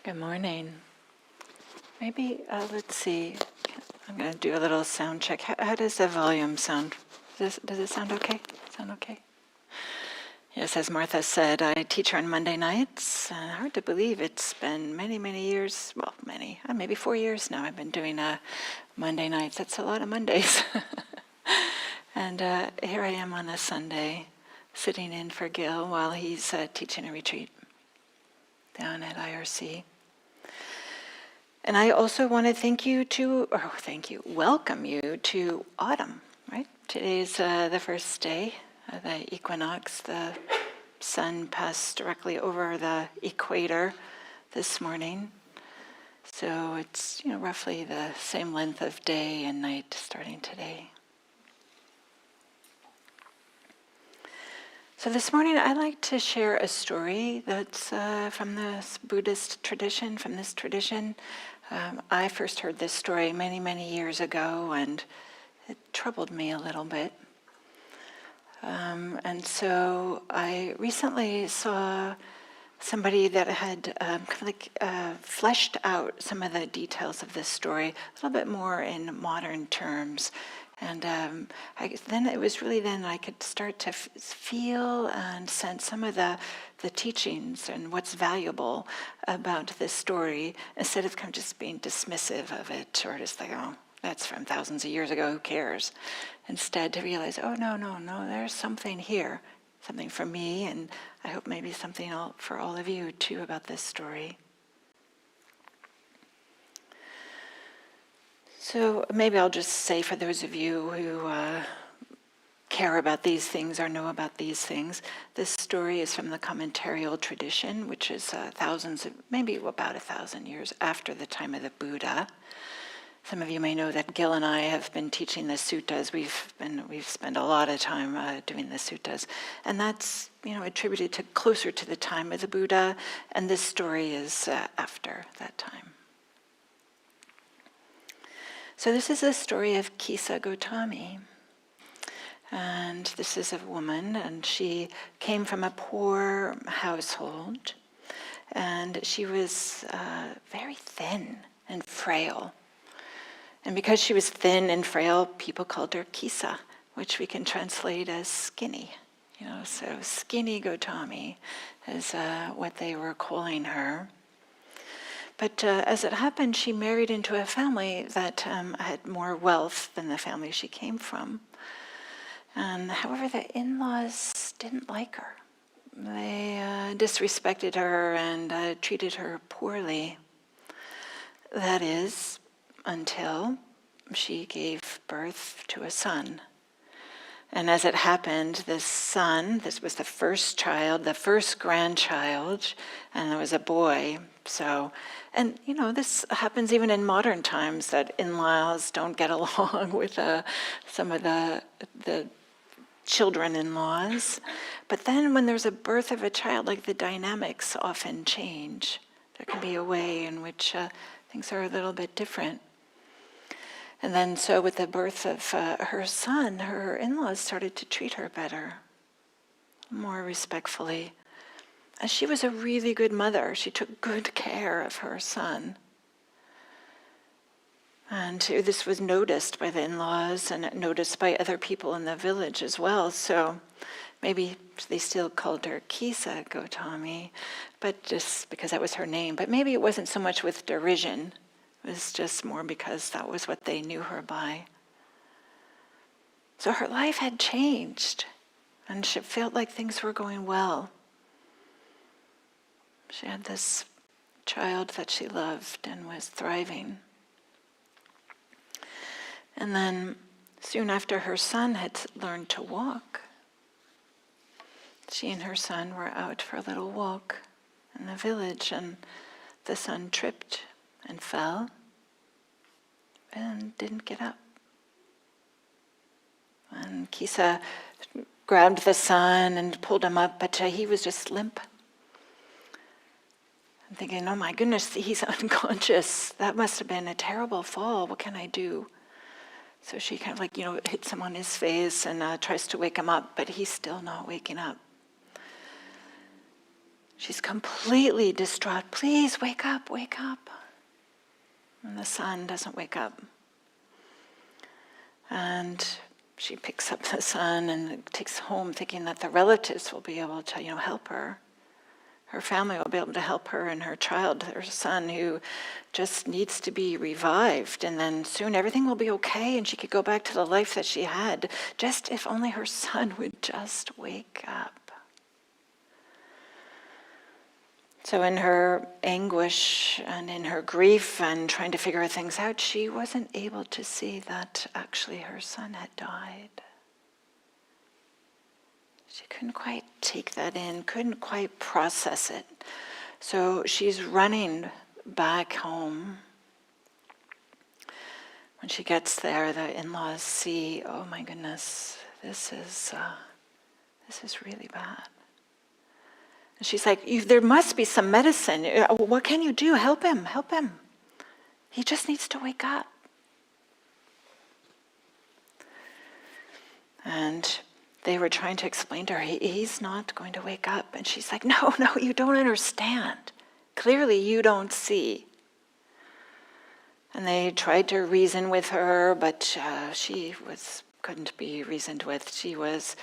Good morning. Maybe, let's see. I'm going to do a little sound check. How does the volume sound? Does it sound okay? Sound okay? Yes, as Martha said, I teach on Monday nights. Hard to believe it's been many, many years. Well, maybe 4 years now I've been doing Monday nights. That's a lot of Mondays. And here I am on a Sunday, sitting in for Gil while he's teaching a retreat down at IRC. And I also want to welcome you to autumn, right? Today's the first day of the equinox. The sun passed directly over the equator this morning. So it's, roughly the same length of day and night starting today. So this morning I'd like to share a story that's from this Buddhist tradition, from this tradition. I first heard this story many, many years ago, and it troubled me a little bit. And so I recently saw somebody that had fleshed out some of the details of this story a little bit more in modern terms. And then it was really then I could start to feel and sense some of the teachings and what's valuable about this story, instead of kind of just being dismissive of it, or just like, oh, that's from thousands of years ago, who cares? Instead to realize, oh, no, there's something here, something for me, and I hope maybe something for all of you too about this story. So maybe I'll just say, for those of you who care about these things or know about these things, this story is from the commentarial tradition, which is maybe about 1,000 years after the time of the Buddha. Some of you may know that Gil and I have been teaching the suttas. We've spent a lot of time doing the suttas, and that's attributed closer to the time of the Buddha, and this story is after that time. So this is the story of Kisa Gotami. And this is a woman, and she came from a poor household. And she was very thin and frail. And because she was thin and frail, people called her Kisa, which we can translate as skinny. So skinny Gotami is what they were calling her. But as it happened, she married into a family that had more wealth than the family she came from. And however, the in-laws didn't like her. They disrespected her and treated her poorly. That is, until she gave birth to a son. And as it happened, this son, this was the first child, the first grandchild, and it was a boy. So, and this happens even in modern times, that in-laws don't get along with some of the children-in-laws. But then when there's a birth of a child, like, the dynamics often change. There can be a way in which things are a little bit different. And then so with the birth of her son, her in-laws started to treat her better, more respectfully. And she was a really good mother. She took good care of her son. And this was noticed by the in-laws and noticed by other people in the village as well. So maybe they still called her Kisa Gotami, but just because that was her name. But maybe it wasn't so much with derision. It was just more because that was what they knew her by. So her life had changed, and she felt like things were going well. She had this child that she loved and was thriving. And then soon after her son had learned to walk, she and her son were out for a little walk in the village, and the son tripped and fell and didn't get up. And Kisa grabbed the son and pulled him up, but he was just limp. I'm thinking, oh my goodness, he's unconscious. That must have been a terrible fall. What can I do? So she kind of hits him on his face and tries to wake him up, but he's still not waking up. She's completely distraught. Please wake up, wake up. And the son doesn't wake up. And she picks up the son and takes home thinking that the relatives will be able to, help her. Her family will be able to help her and her child, her son, who just needs to be revived. And then soon everything will be okay and she could go back to the life that she had. Just if only her son would just wake up. So in her anguish and in her grief and trying to figure things out, she wasn't able to see that actually her son had died. She couldn't quite take that in, couldn't quite process it. So she's running back home. When she gets there, the in-laws see, oh my goodness, this is really bad. And she's like, there must be some medicine. What can you do? Help him, help him. He just needs to wake up. And they were trying to explain to her, he's not going to wake up. And she's like, no, you don't understand. Clearly you don't see. And they tried to reason with her, but she couldn't be reasoned with. She was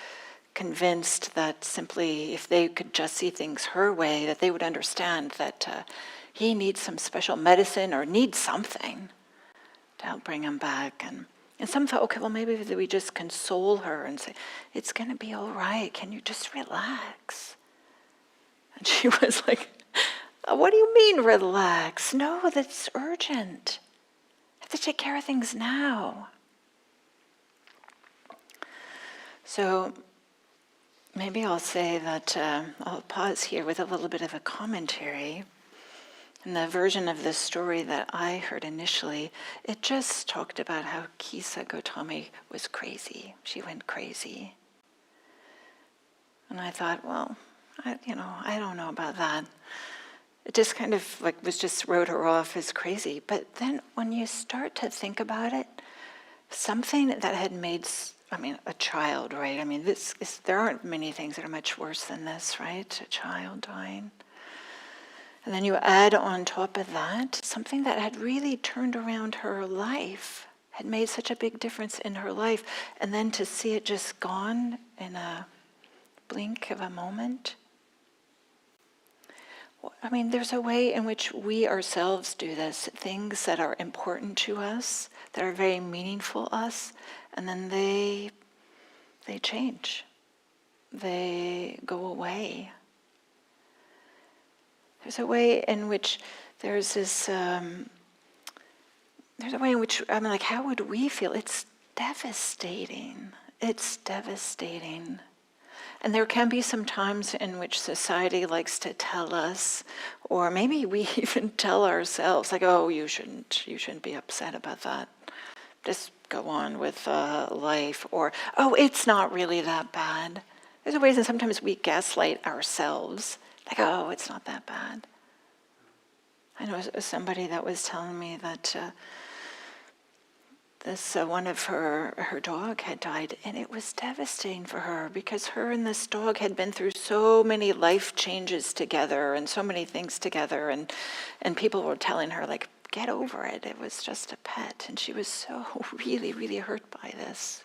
convinced that simply if they could just see things her way, that they would understand that he needs some special medicine or needs something to help bring him back. And some thought, okay, well, maybe we just console her and say, it's going to be all right. Can you just relax? And she was like, what do you mean relax? No, that's urgent. I have to take care of things now. So maybe I'll say that I'll pause here with a little bit of a commentary. In the version of this story that I heard initially, it just talked about how Kisa Gotami was crazy. She went crazy. And I thought, well, I don't know about that. It just kind of wrote her off as crazy. But then when you start to think about it, something that had made, a child, right? There aren't many things that are much worse than this, right? A child dying. And then you add on top of that something that had really turned around her life, had made such a big difference in her life, and then to see it just gone in a blink of a moment. There's a way in which we ourselves do this, things that are important to us, that are very meaningful to us, and then they change. They go away. There's a way in which there's a way in which, how would we feel? It's devastating. It's devastating. And there can be some times in which society likes to tell us, or maybe we even tell ourselves, oh, you shouldn't be upset about that. Just go on with life. Or, oh, it's not really that bad. There's a ways that sometimes we gaslight ourselves. Oh, it's not that bad. I know somebody that was telling me that one of her dog had died, and it was devastating for her because her and this dog had been through so many life changes together and so many things together, and people were telling her, get over it. It was just a pet, and she was so really, really hurt by this.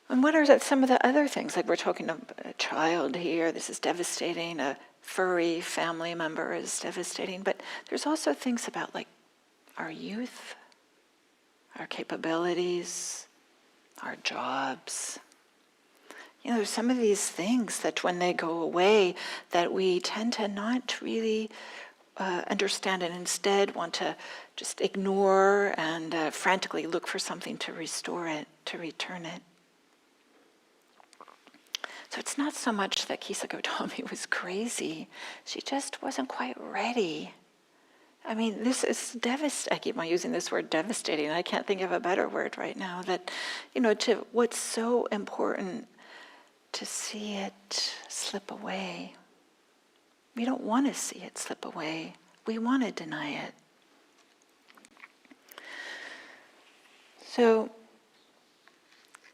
And what are some of the other things? We're talking about a child here, this is devastating, a furry family member is devastating, but there's also things about our youth, our capabilities, our jobs. There's some of these things that when they go away that we tend to not really understand and instead want to just ignore and frantically look for something to restore it, to return it. So it's not so much that Kisa Gotami was crazy. She just wasn't quite ready. This is devastating. I keep on using this word devastating. I can't think of a better word right now. That, to what's so important, to see it slip away. We don't want to see it slip away. We want to deny it. So,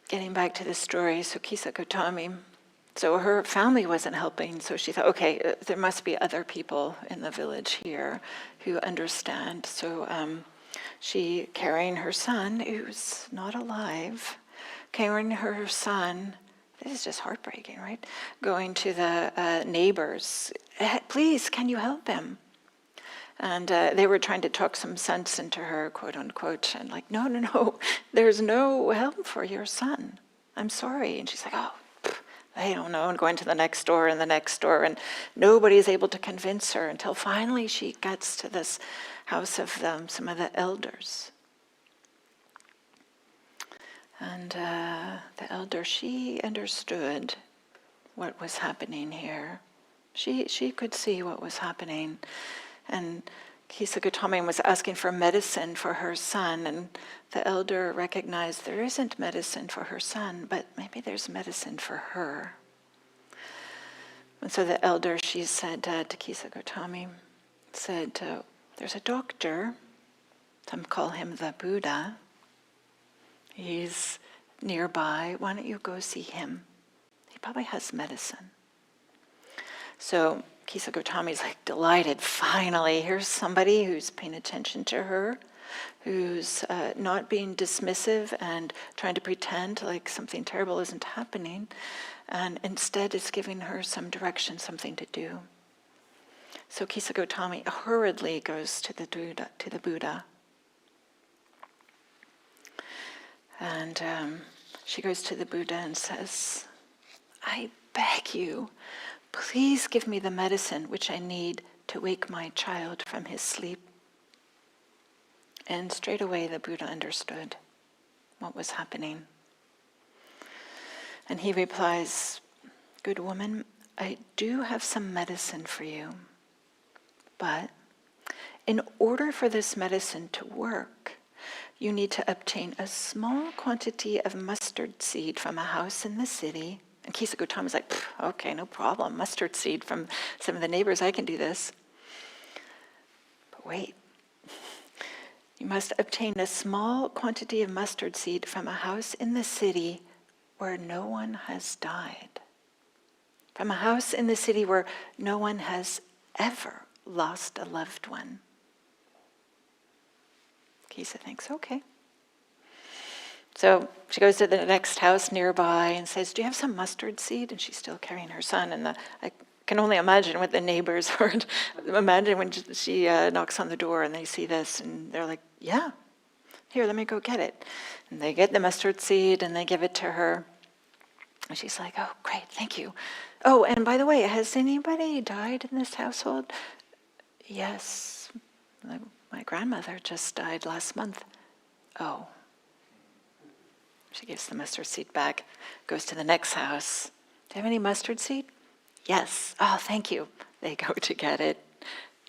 getting back to the story, so Kisa Gotami, So her family wasn't helping, so she thought, okay, there must be other people in the village here who understand. So she, carrying her son, who's not alive, carrying her son, this is just heartbreaking, right? Going to the neighbors, please, can you help him? And they were trying to talk some sense into her, quote unquote, and like, no, no, no, there's no help for your son. I'm sorry. And she's like, oh, I don't know, and going to the next door and the next door, and nobody's able to convince her until finally she gets to this house of some of the elders. And the elder, she understood what was happening here. She could see what was happening. And Kisa Gotami was asking for medicine for her son, and the elder recognized there isn't medicine for her son, but maybe there's medicine for her. And so the elder, she said to Kisa Gotami, said, there's a doctor, some call him the Buddha. He's nearby, why don't you go see him? He probably has medicine. So Kisa Gotami's like delighted, finally, here's somebody who's paying attention to her, who's not being dismissive and trying to pretend like something terrible isn't happening, and instead is giving her some direction, something to do. So Kisa Gotami hurriedly goes to the Buddha. And she goes to the Buddha and says, I beg you, please give me the medicine which I need to wake my child from his sleep. And straight away the Buddha understood what was happening. And he replies, good woman, I do have some medicine for you, but in order for this medicine to work, you need to obtain a small quantity of mustard seed from a house in the city. And Kisa Gotami was like, okay, no problem. Mustard seed from some of the neighbors, I can do this. But wait. You must obtain a small quantity of mustard seed from a house in the city where no one has died. From a house in the city where no one has ever lost a loved one. Kisa thinks, okay. So she goes to the next house nearby and says, do you have some mustard seed? And she's still carrying her son. And I can only imagine what the neighbors heard. Imagine when she knocks on the door and they see this and they're like, yeah, here, let me go get it. And they get the mustard seed and they give it to her. And she's like, oh, great, thank you. Oh, and by the way, has anybody died in this household? Yes, my grandmother just died last month. Oh. She gives the mustard seed back, goes to the next house. Do you have any mustard seed? Yes. Oh, thank you. They go to get it.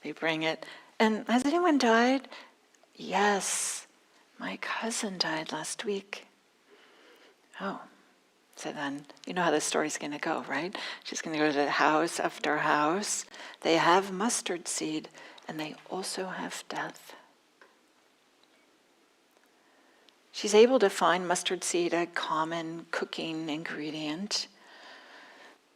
They bring it. And has anyone died? Yes. My cousin died last week. Oh. So then, you know how the story's going to go, right? She's going to go to house after house. They have mustard seed, and they also have death. She's able to find mustard seed, a common cooking ingredient,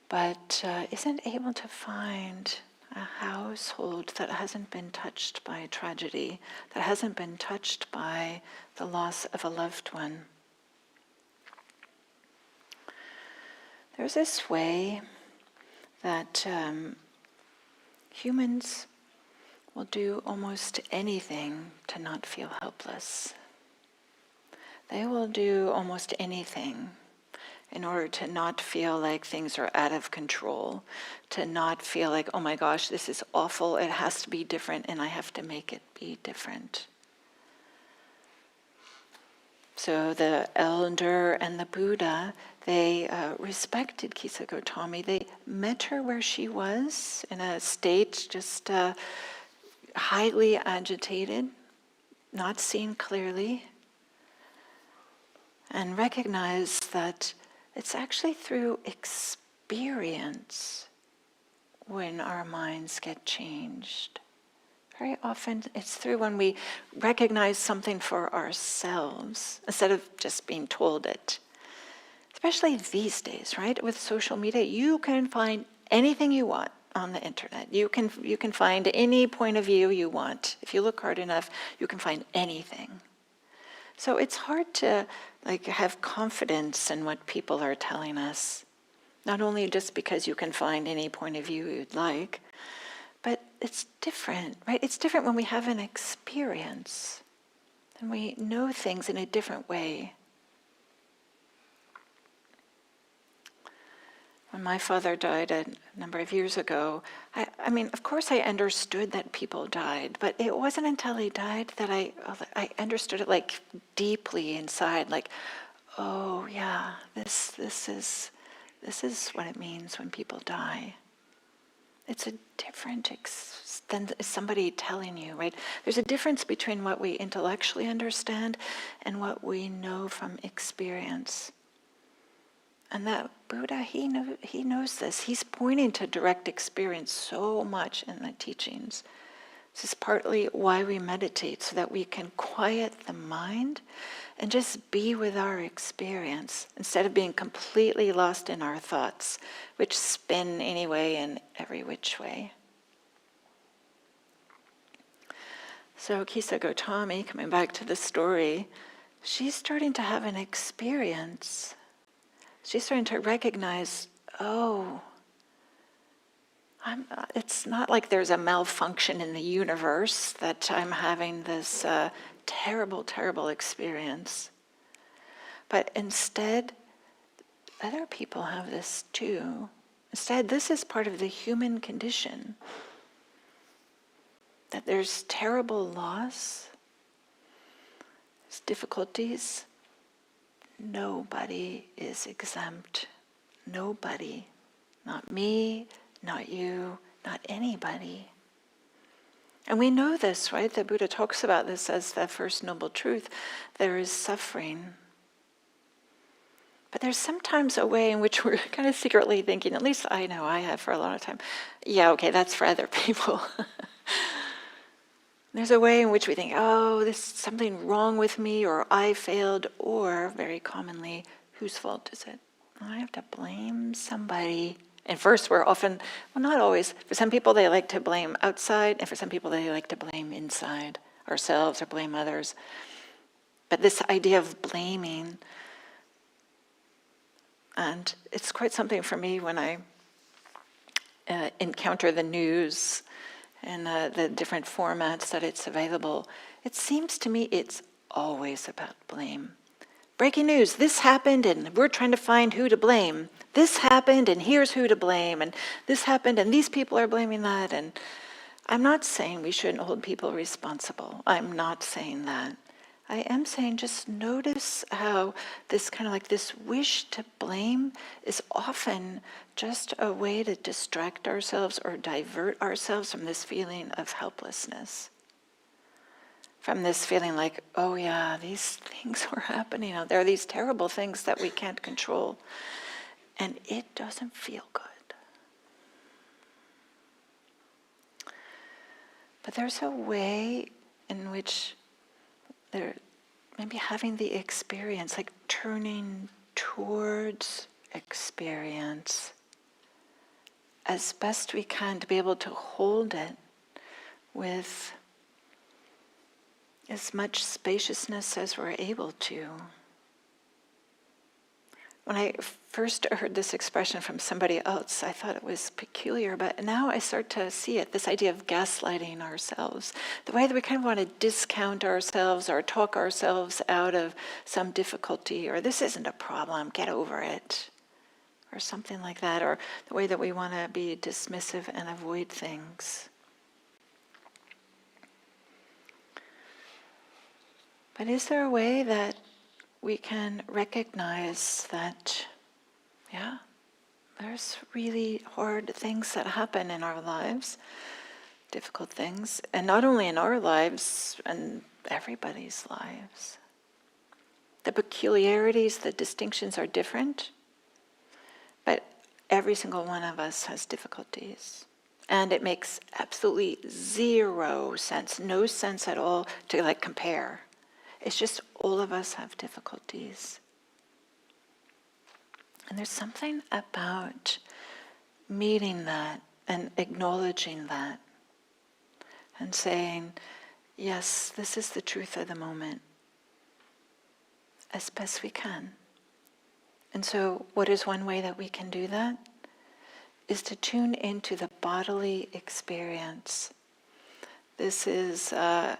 but isn't able to find a household that hasn't been touched by a tragedy, that hasn't been touched by the loss of a loved one. There's this way that humans will do almost anything to not feel helpless. They will do almost anything in order to not feel like things are out of control, to not feel like, oh my gosh, this is awful, it has to be different, and I have to make it be different. So the elder and the Buddha, they respected Kisa Gotami. They met her where she was, in a state just highly agitated, not seen clearly, and recognized that it's actually through experience when our minds get changed. Very often it's through when we recognize something for ourselves, instead of just being told it. especially these days, right? With social media, you can find anything you want on the internet. You can find any point of view you want. If you look hard enough, you can find anything. So it's hard to have confidence in what people are telling us. Not only just because you can find any point of view you'd like, but it's different, right? It's different when we have an experience and we know things in a different way. When my father died a number of years ago, I mean, of course I understood that people died, but it wasn't until he died that I understood it deeply inside, oh yeah, this is what it means when people die. It's a different than somebody telling you, right? There's a difference between what we intellectually understand and what we know from experience. And that Buddha, he knows this. He's pointing to direct experience so much in the teachings. This is partly why we meditate, so that we can quiet the mind and just be with our experience instead of being completely lost in our thoughts, which spin anyway in every which way. So Kisa Gotami, coming back to the story, she's starting to have an experience. She's starting to recognize, oh, it's not like there's a malfunction in the universe that I'm having this terrible, terrible experience. But instead, other people have this too. Instead, this is part of the human condition. That there's terrible loss, there's difficulties. Nobody is exempt. Nobody. Not me, not you, not anybody. And we know this, right? The Buddha talks about this as the first noble truth. There is suffering. But there's sometimes a way in which we're kind of secretly thinking, at least I know I have for a lot of time, yeah, okay, that's for other people. There's a way in which we think, oh, there's something wrong with me, or I failed, or very commonly, whose fault is it? I have to blame somebody. And first, we're often, well, not always. For some people, they like to blame outside, and for some people, they like to blame inside, ourselves or blame others. But this idea of blaming, and it's quite something for me when I encounter the news and the different formats that it's available. It seems to me it's always about blame. Breaking news, this happened and we're trying to find who to blame. This happened and here's who to blame, and this happened and these people are blaming that. And I'm not saying we shouldn't hold people responsible. I'm not saying that. I am saying just notice how this kind of this wish to blame is often just a way to distract ourselves or divert ourselves from this feeling of helplessness. From this feeling like, oh yeah, these things are happening out there, these terrible things that we can't control. And it doesn't feel good. But there's a way in which they're maybe having the experience, turning towards experience as best we can, to be able to hold it with as much spaciousness as we're able to. When I first heard this expression from somebody else, I thought it was peculiar, but now I start to see it, this idea of gaslighting ourselves, the way that we kind of want to discount ourselves or talk ourselves out of some difficulty, or this isn't a problem, get over it, or something like that, or the way that we want to be dismissive and avoid things. But is there a way that we can recognize that, yeah, there's really hard things that happen in our lives, difficult things, and not only in our lives, and everybody's lives. The peculiarities, the distinctions are different, but every single one of us has difficulties. And it makes absolutely zero sense, no sense at all to compare. It's just all of us have difficulties. And there's something about meeting that and acknowledging that and saying, yes, this is the truth of the moment, as best we can. And so what is one way that we can do that? Is to tune into the bodily experience. This is a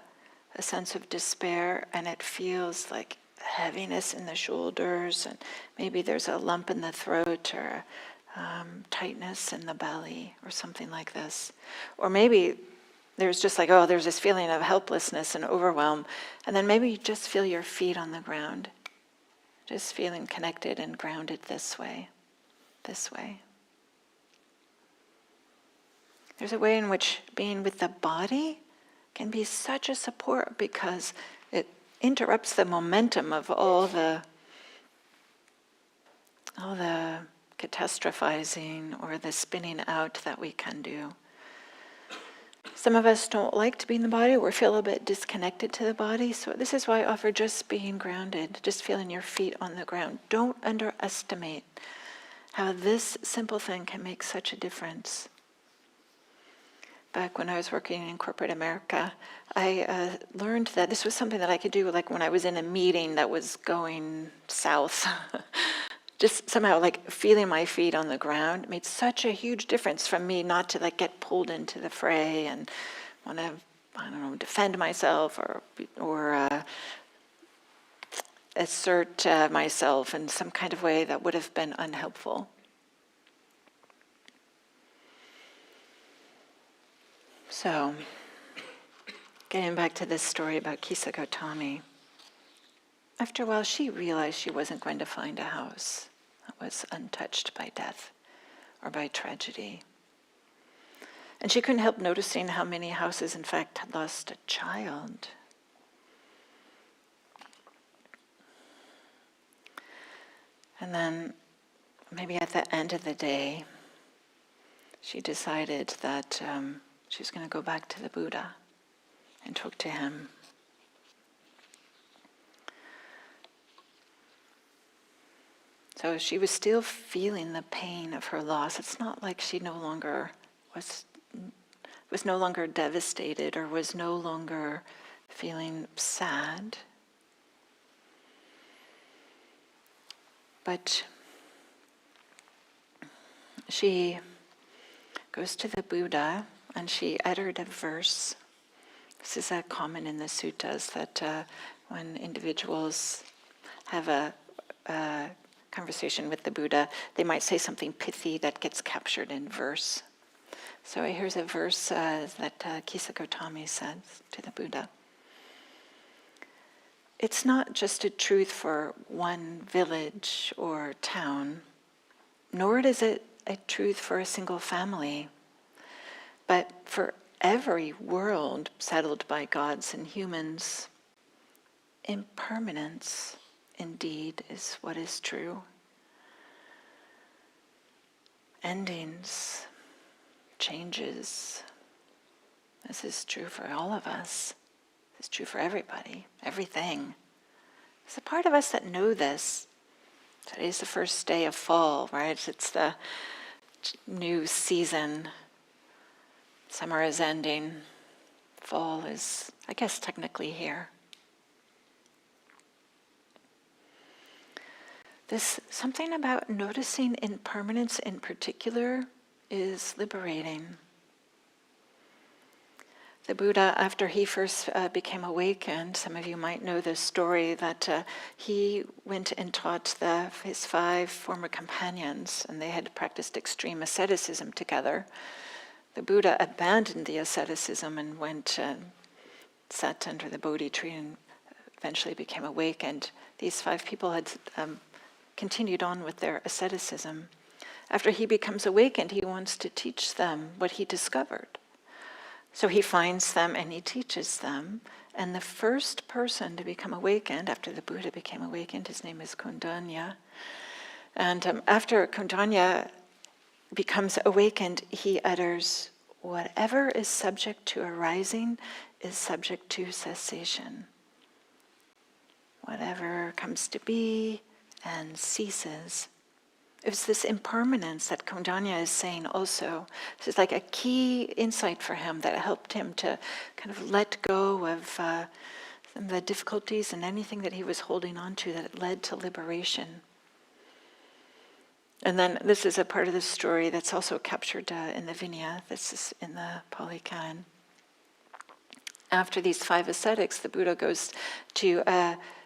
sense of despair, and it feels like heaviness in the shoulders, and maybe there's a lump in the throat or tightness in the belly or something like this. Or maybe there's just like, oh, there's this feeling of helplessness and overwhelm, and then maybe you just feel your feet on the ground, just feeling connected and grounded this way, this way. There's a way in which being with the body can be such a support because it interrupts the momentum of all the catastrophizing or the spinning out that we can do. Some of us don't like to be in the body or feel a bit disconnected to the body. So this is why I offer just being grounded, just feeling your feet on the ground. Don't underestimate how this simple thing can make such a difference. Back when I was working in corporate America, I learned that this was something that I could do like when I was in a meeting that was going south. Just somehow like feeling my feet on the ground made such a huge difference from me not to like get pulled into the fray and want to, I don't know, defend myself or assert myself in some kind of way that would have been unhelpful. So, getting back to this story about Kisa Gotami, after a while she realized she wasn't going to find a house that was untouched by death or by tragedy. And she couldn't help noticing how many houses, in fact, had lost a child. And then, maybe at the end of the day, she decided that she was going to go back to the Buddha and talk to him. So she was still feeling the pain of her loss. It's not like she no longer was no longer devastated or was no longer feeling sad. But she goes to the Buddha and she uttered a verse. This is common in the suttas that when individuals have a conversation with the Buddha, they might say something pithy that gets captured in verse. So here's a verse that Kisa Gotami says to the Buddha. It's not just a truth for one village or town, nor is it a truth for a single family, but for every world settled by gods and humans. Impermanence, indeed, is what is true. Endings, changes. This is true for all of us. This is true for everybody, everything. There's a part of us that know this. Today's the first day of fall, right? It's the new season. Summer is ending. Fall is, I guess, technically here. This something about noticing impermanence in particular is liberating. The Buddha, after he first became awakened, some of you might know this story, that he went and taught his 5 former companions, and they had practiced extreme asceticism together. The Buddha abandoned the asceticism and went and sat under the Bodhi tree and eventually became awakened. These 5 people had continued on with their asceticism. After he becomes awakened, he wants to teach them what he discovered. So he finds them and he teaches them. And the first person to become awakened, after the Buddha became awakened, his name is Kondanya. And after Kondanya becomes awakened, he utters, whatever is subject to arising is subject to cessation. Whatever comes to be and ceases It was this impermanence that Kundanya is saying also. This is like a key insight for him that helped him to kind of let go of some of the difficulties and anything that he was holding on to that led to liberation. And then this is a part of the story that's also captured in the Vinaya. This is in the Pali Canon. After these 5 ascetics, the Buddha goes to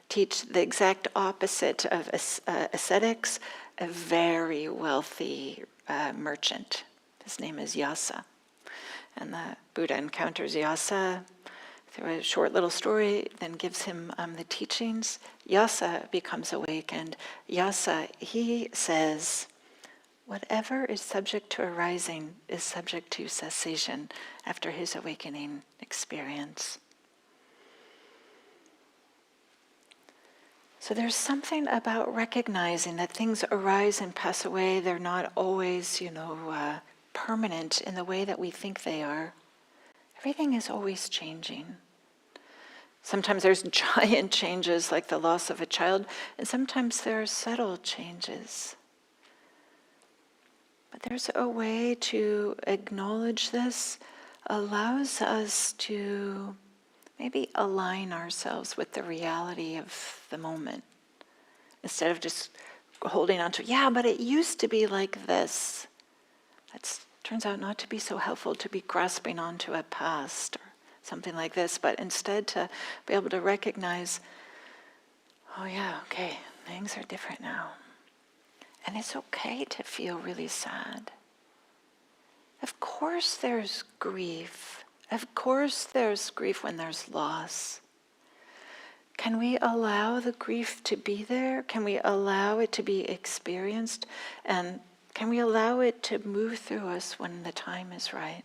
teach the exact opposite of ascetics, a very wealthy merchant. His name is Yasa. And the Buddha encounters Yasa through a short little story, then gives him the teachings. Yasa becomes awakened. Yasa, he says, whatever is subject to arising is subject to cessation after his awakening experience. So there's something about recognizing that things arise and pass away. They're not always, permanent in the way that we think they are. Everything is always changing. Sometimes there's giant changes like the loss of a child, and sometimes there are subtle changes. But there's a way to acknowledge this, allows us to maybe align ourselves with the reality of the moment. Instead of just holding on to, yeah, but it used to be like this. That turns out not to be so helpful, to be grasping onto a past or something like this, but instead to be able to recognize, oh yeah, okay, things are different now. And it's okay to feel really sad. Of course there's grief. Of course there's grief when there's loss. Can we allow the grief to be there? Can we allow it to be experienced? And can we allow it to move through us when the time is right?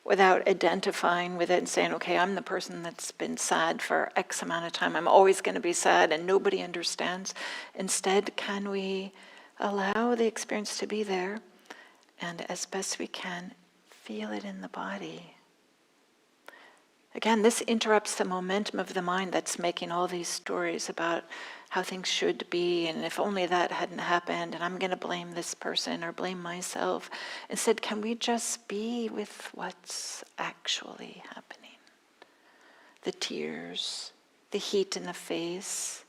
Without identifying with it and saying, okay, I'm the person that's been sad for X amount of time. I'm always going to be sad and nobody understands. Instead, can we allow the experience to be there and as best we can, feel it in the body? Again, this interrupts the momentum of the mind that's making all these stories about how things should be, and if only that hadn't happened, and I'm going to blame this person or blame myself. Instead, can we just be with what's actually happening? The tears, the heat in the face.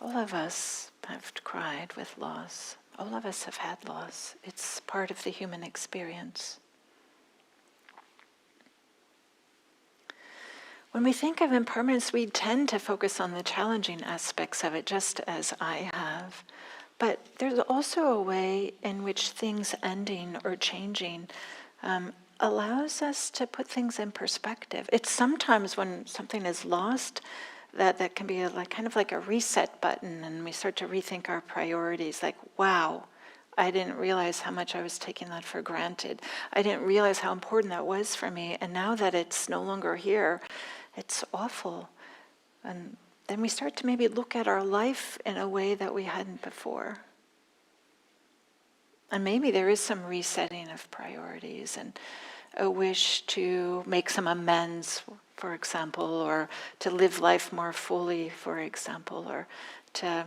All of us have cried with loss. All of us have had loss. It's part of the human experience. When we think of impermanence, we tend to focus on the challenging aspects of it, just as I have. But there's also a way in which things ending or changing allows us to put things in perspective. It's sometimes when something is lost that can be kind of like a reset button, and we start to rethink our priorities. Like, wow, I didn't realize how much I was taking that for granted. I didn't realize how important that was for me. And now that it's no longer here, it's awful. And then we start to maybe look at our life in a way that we hadn't before. And maybe there is some resetting of priorities and a wish to make some amends, for example, or to live life more fully, for example, or to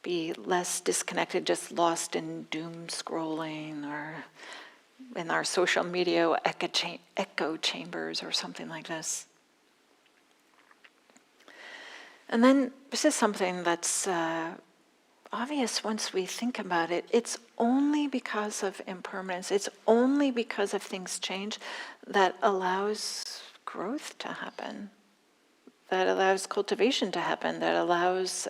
be less disconnected, just lost in doom scrolling or in our social media echo chambers or something like this. And then this is something that's obvious once we think about it. It's only because of impermanence, it's only because of things change that allows growth to happen, that allows cultivation to happen, that allows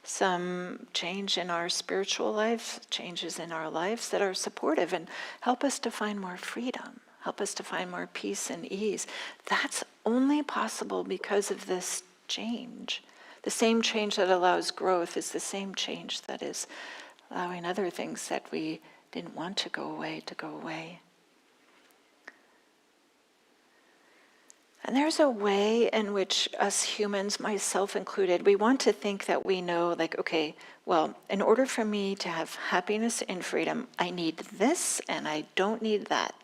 some change in our spiritual life, changes in our lives that are supportive and help us to find more freedom, help us to find more peace and ease. That's only possible because of this change. The same change that allows growth is the same change that is allowing other things that we didn't want to go away to go away. And there's a way in which us humans, myself included, we want to think that we know, like, okay, well, in order for me to have happiness and freedom, I need this and I don't need that.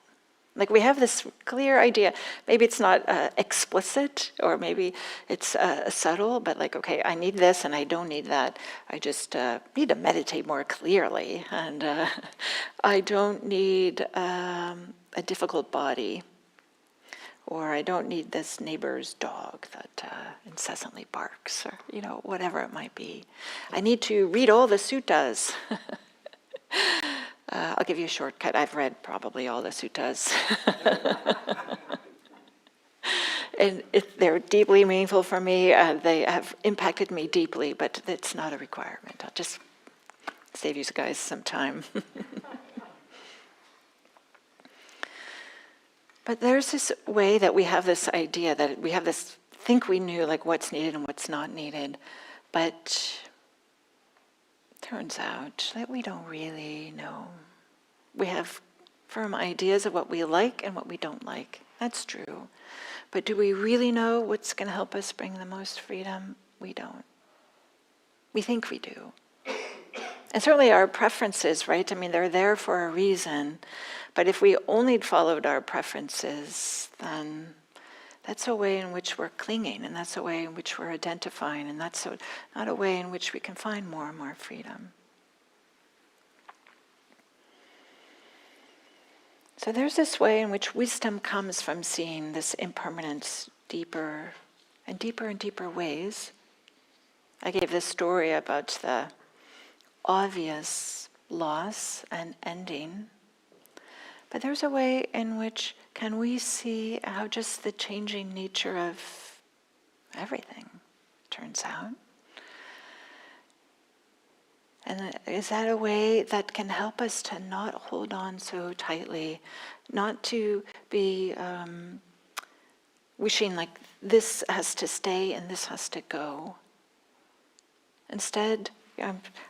Like we have this clear idea. Maybe it's not explicit, or maybe it's subtle, but like, okay, I need this and I don't need that. I just need to meditate more clearly. And I don't need a difficult body, or I don't need this neighbor's dog that incessantly barks, or, whatever it might be. I need to read all the suttas. I'll give you a shortcut. I've read probably all the suttas. And they're deeply meaningful for me. They have impacted me deeply, but it's not a requirement. I'll just save you guys some time. But there's this way that we have this idea that we have this, think we knew like what's needed and what's not needed, but turns out that we don't really know. We have firm ideas of what we like and what we don't like. That's true. But do we really know what's going to help us bring the most freedom? We don't. We think we do. And certainly our preferences, right? I mean, they're there for a reason. But if we only followed our preferences, then that's a way in which we're clinging, and that's a way in which we're identifying, and that's not a way in which we can find more and more freedom. So there's this way in which wisdom comes from seeing this impermanence deeper and deeper and deeper ways. I gave this story about the obvious loss and ending. But there's a way in which can we see how just the changing nature of everything turns out. And is that a way that can help us to not hold on so tightly, not to be wishing like this has to stay and this has to go. Instead,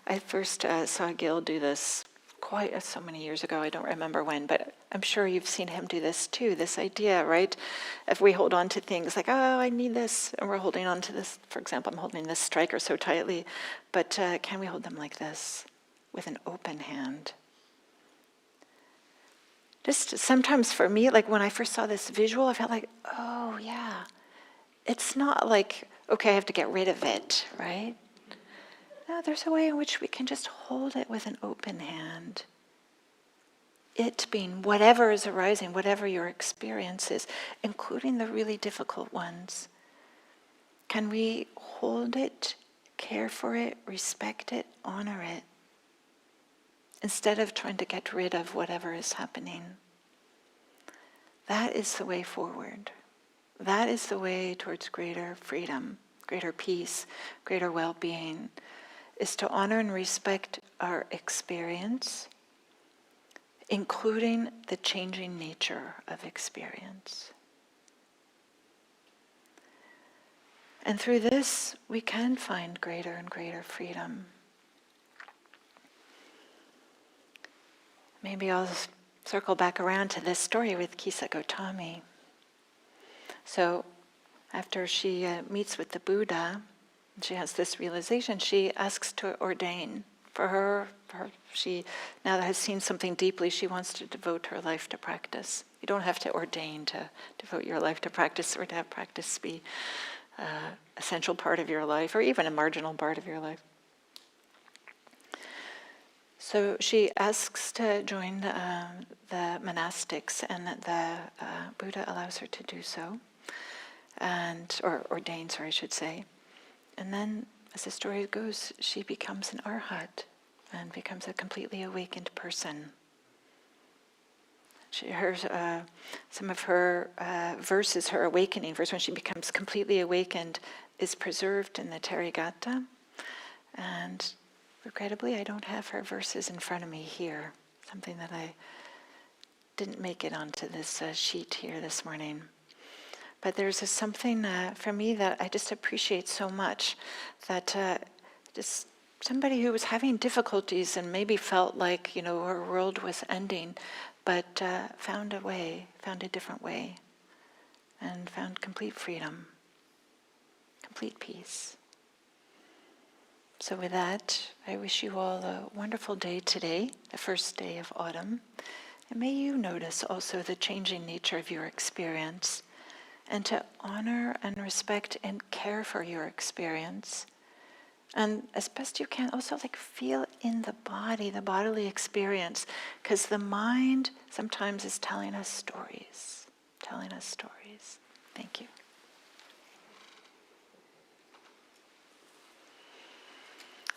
I first saw Gil do this quite so many years ago. I don't remember when, but I'm sure you've seen him do this too, this idea, right? If we hold on to things like, oh, I need this, and we're holding on to this, for example, I'm holding this striker so tightly, but can we hold them like this, with an open hand? Just sometimes for me, like when I first saw this visual, I felt like, oh yeah, it's not like, okay, I have to get rid of it, right? No, there's a way in which we can just hold it with an open hand. It being whatever is arising, whatever your experience is, including the really difficult ones. Can we hold it, care for it, respect it, honor it, instead of trying to get rid of whatever is happening? That is the way forward. That is the way towards greater freedom, greater peace, greater well-being, is to honor and respect our experience, including the changing nature of experience. And through this, we can find greater and greater freedom. Maybe I'll circle back around to this story with Kisa Gotami. So after she meets with the Buddha, she has this realization, she asks to ordain. For her, she now that has seen something deeply, she wants to devote her life to practice. You don't have to ordain to devote your life to practice, or to have practice be an essential part of your life, or even a marginal part of your life. So she asks to join the monastics, and that the Buddha allows her to do so, or ordains her, I should say. And then, as the story goes, she becomes an arhat and becomes a completely awakened person. Some of her verses, her awakening verse, when she becomes completely awakened, is preserved in the Therigatha. And regrettably, I don't have her verses in front of me here, something that I didn't make it onto this sheet here this morning. But there's something for me that I just appreciate so much, that just somebody who was having difficulties and maybe felt like, her world was ending, but found a different way, and found complete freedom, complete peace. So with that, I wish you all a wonderful day today, the first day of autumn, And may you notice also the changing nature of your experience, and to honor and respect and care for your experience. And as best you can, also feel in the body, the bodily experience, because the mind sometimes is telling us stories. Thank you.